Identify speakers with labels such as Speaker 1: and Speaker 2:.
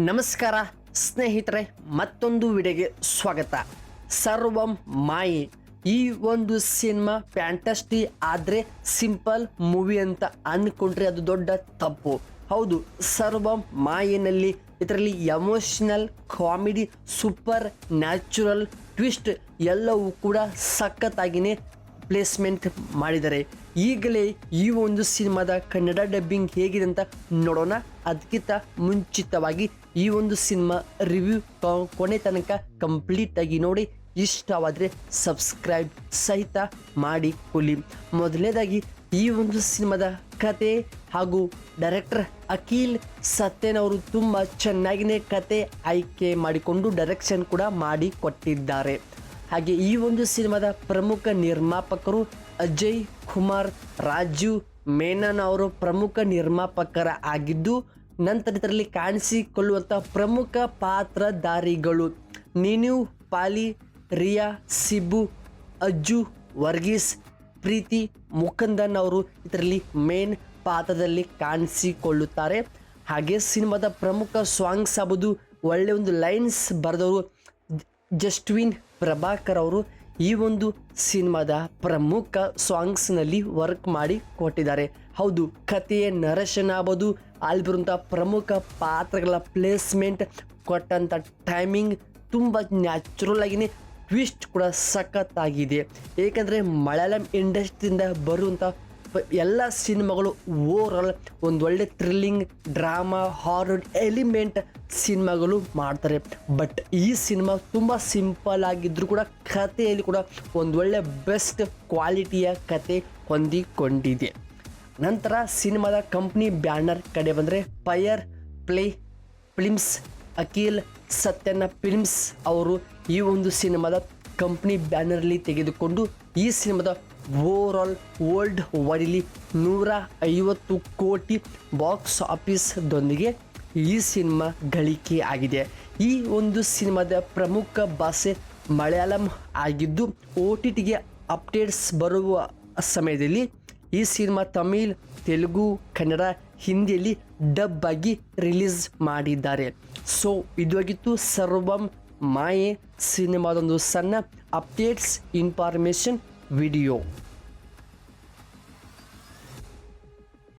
Speaker 1: ನಮಸ್ಕಾರ ಸ್ನೇಹಿತರೆ, ಮತ್ತೊಂದು ವಿಡಿಯೋಗೆ ಸ್ವಾಗತ. ಸರ್ವಂ ಮಾಯೆ ಈ ಒಂದು ಸಿನಿಮಾ ಫ್ಯಾಂಟಸ್ಟಿ ಆದರೆ ಸಿಂಪಲ್ ಮೂವಿ ಅಂತ ಅಂದ್ಕೊಂಡ್ರೆ ಅದು ದೊಡ್ಡ ತಪ್ಪು. ಹೌದು, ಸರ್ವಂ ಮಾಯೆನಲ್ಲಿ ಇದರಲ್ಲಿ emotional, comedy, super natural twist ಎಲ್ಲವೂ ಕೂಡ ಸಖತ್ತಾಗಿಯೇ ಪ್ಲೇಸ್ಮೆಂಟ್ ಮಾಡಿದ್ದಾರೆ. ಈಗಲೇ ಈ ಒಂದು ಸಿನಿಮಾದ ಕನ್ನಡ ಡಬ್ಬಿಂಗ್ ಹೇಗಿದೆ ಅಂತ ನೋಡೋಣ. ಅದಕ್ಕಿಂತ ಮುಂಚಿತವಾಗಿ ಈ ಒಂದು ಸಿನಿಮಾ ರಿವ್ಯೂ ಕೊನೆ ತನಕ ಕಂಪ್ಲೀಟಾಗಿ ನೋಡಿ. ಇಷ್ಟವಾದರೆ ಸಬ್ಸ್ಕ್ರೈಬ್ ಸಹಿತ ಮಾಡಿಕೊಳ್ಳಿ. ಮೊದಲನೇದಾಗಿ ಈ ಒಂದು ಸಿನಿಮಾದ ಕತೆ ಹಾಗೂ ಡೈರೆಕ್ಟರ್ ಅಖಿಲ್ ಸತ್ಯನ್ ಅವರು ತುಂಬ ಚೆನ್ನಾಗಿಯೇ ಕತೆ ಆಯ್ಕೆ ಮಾಡಿಕೊಂಡು ಡೈರೆಕ್ಷನ್ ಕೂಡ ಮಾಡಿ ಕೊಟ್ಟಿದ್ದಾರೆ. ಹಾಗೆ ಈ ಒಂದು ಸಿನಿಮಾದ ಪ್ರಮುಖ ನಿರ್ಮಾಪಕರು ಅಜಯ್ ಕುಮಾರ್, ರಾಜೀವ್ ಮೆನನ್ ಅವರು ಪ್ರಮುಖ ನಿರ್ಮಾಪಕರ ಆಗಿದ್ದು, ನಂತರ ಇದರಲ್ಲಿ ಕಾಣಿಸಿಕೊಳ್ಳುವಂಥ ಪ್ರಮುಖ ಪಾತ್ರಧಾರಿಗಳು ನೀನು, ಪಾಲಿ, ರಿಯಾ, ಸಿಬು, ಅಜ್ಜು, ವರ್ಗೀಸ್, ಪ್ರೀತಿ ಮುಕಂದನ್ ಅವರು ಇದರಲ್ಲಿ ಮೇನ್ ಪಾತ್ರದಲ್ಲಿ ಕಾಣಿಸಿಕೊಳ್ಳುತ್ತಾರೆ. ಹಾಗೆ ಸಿನಿಮಾದ ಪ್ರಮುಖ ಸಾಂಗ್ಸ್ ಆಗ್ಬೋದು, ಒಳ್ಳೆಯ ಒಂದು ಲೈನ್ಸ್ ಬರೆದವರು ಜಸ್ಟ್ವಿನ್ ಪ್ರಭಾಕರ್ ಅವರು ಈ ಒಂದು ಸಿನಿಮಾದ ಪ್ರಮುಖ ಸಾಂಗ್ಸ್ನಲ್ಲಿ ವರ್ಕ್ ಮಾಡಿ ಕೊಟ್ಟಿದ್ದಾರೆ. ಹೌದು, ಕಥೆಯ ನರೇಶನ್ ಆಗ್ಬೋದು, ಅಲ್ಲಿ ಬರುವಂಥ ಪ್ರಮುಖ ಪಾತ್ರಗಳ ಪ್ಲೇಸ್ಮೆಂಟ್, ಕೊಟ್ಟಂಥ ಟೈಮಿಂಗ್ ತುಂಬ ನ್ಯಾಚುರಲ್ ಆಗಿಯೇ, ಟ್ವಿಸ್ಟ್ ಕೂಡ ಸಖತ್ತಾಗಿದೆ. ಏಕೆಂದರೆ ಮಲಯಾಳಂ ಇಂಡಸ್ಟ್ರಿಯಿಂದ ಬರುವಂಥ ಎಲ್ಲ ಸಿನಿಮಾಗಳು ಓವರಾಲ್ ಒಂದು ಒಳ್ಳೆ ಥ್ರಿಲ್ಲಿಂಗ್, ಡ್ರಾಮಾ, ಹಾರರ್ ಎಲಿಮೆಂಟ್ ಸಿನಿಮಾಗಳು ಮಾಡ್ತಾರೆ. ಬಟ್ ಈ ಸಿನಿಮಾ ತುಂಬ ಸಿಂಪಲ್ ಆಗಿದ್ದರೂ ಕೂಡ ಕಥೆಯಲ್ಲಿ ಕೂಡ ಒಂದು ಒಳ್ಳೆ ಬೆಸ್ಟ್ ಕ್ವಾಲಿಟಿಯ ಕತೆ ಹೊಂದಿಕೊಂಡಿದೆ. ನಂತರ ಸಿನಿಮಾದ ಕಂಪ್ನಿ ಬ್ಯಾನರ್ ಕಡೆ ಬಂದರೆ fire play films, Akhil Sathyan films ಅವರು ಈ ಒಂದು ಸಿನಿಮಾದ ಕಂಪ್ನಿ ಬ್ಯಾನರ್ಲಿ ತೆಗೆದುಕೊಂಡು ಈ ಸಿನಿಮಾದ ಓವರಾಲ್ ವರ್ಲ್ಡ್ ವೈಡ್ಲಿ 150 ಕೋಟಿ ಬಾಕ್ಸ್ ಆಫೀಸ್ದೊಂದಿಗೆ ಈ ಸಿನಿಮಾ ಗಳಿಕೆ ಆಗಿದೆ. ಈ ಒಂದು ಸಿನಿಮಾದ ಪ್ರಮುಖ ಭಾಷೆ ಮಲಯಾಳಂ ಆಗಿದ್ದು, OTTಗೆ ಅಪ್ಡೇಟ್ಸ್ ಬರುವ ಸಮಯದಲ್ಲಿ ಈ ಸಿನಿಮಾ ತಮಿಳ್, ತೆಲುಗು, ಕನ್ನಡ, ಹಿಂದಿಯಲ್ಲಿ ಡಬ್ ಆಗಿ ರಿಲೀಸ್ ಮಾಡಿದ್ದಾರೆ. ಸೊ ಇದಾಗಿತ್ತು ಸರ್ವಂ ಮಾಯೆ ಸಿನಿಮಾದೊಂದು ಸಣ್ಣ ಅಪ್ಡೇಟ್ಸ್ ಇನ್ಫಾರ್ಮೇಷನ್ ವಿಡಿಯೋ.